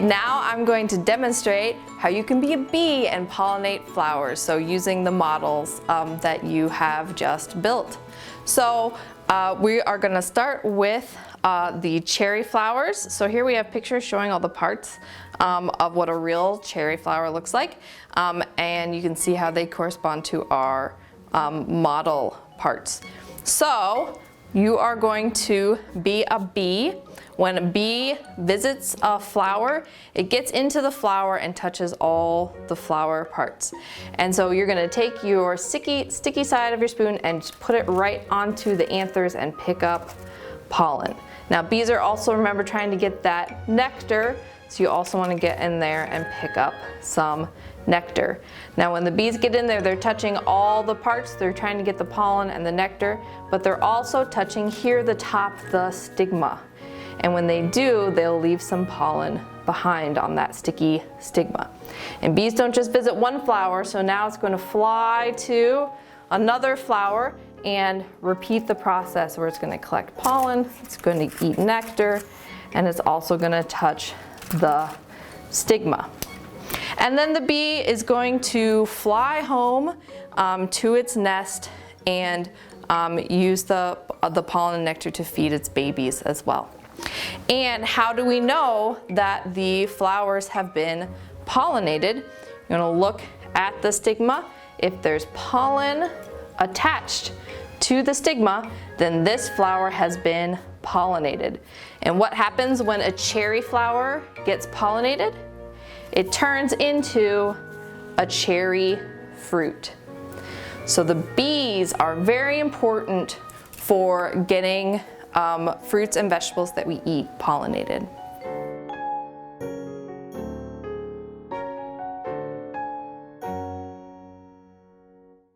Now I'm going to demonstrate how you can be a bee and pollinate flowers, so using the models that you have just built. So we are going to start with the cherry flowers. So here we have pictures showing all the parts of what a real cherry flower looks like, and you can see how they correspond to our model parts. So you are going to be a bee. When a bee visits a flower, it gets into the flower and touches all the flower parts. And so you're gonna take your sticky side of your spoon and just put it right onto the anthers and pick up pollen. Now bees are also, remember, trying to get that nectar, so you also want to get in there and pick up some nectar. Now when the bees get in there, they're touching all the parts, they're trying to get the pollen and the nectar, but they're also touching here the top, the stigma. And when they do, they'll leave some pollen behind on that sticky stigma. And bees don't just visit one flower, so now it's going to fly to another flower and repeat the process where it's going to collect pollen, it's going to eat nectar, and it's also going to touch the stigma. And then the bee is going to fly home to its nest and use the pollen and nectar to feed its babies as well. And how do we know that the flowers have been pollinated? You're going to look at the stigma. If there's pollen attached to the stigma, then this flower has been pollinated. And what happens when a cherry flower gets pollinated? It turns into a cherry fruit. So the bees are very important for getting fruits and vegetables that we eat pollinated.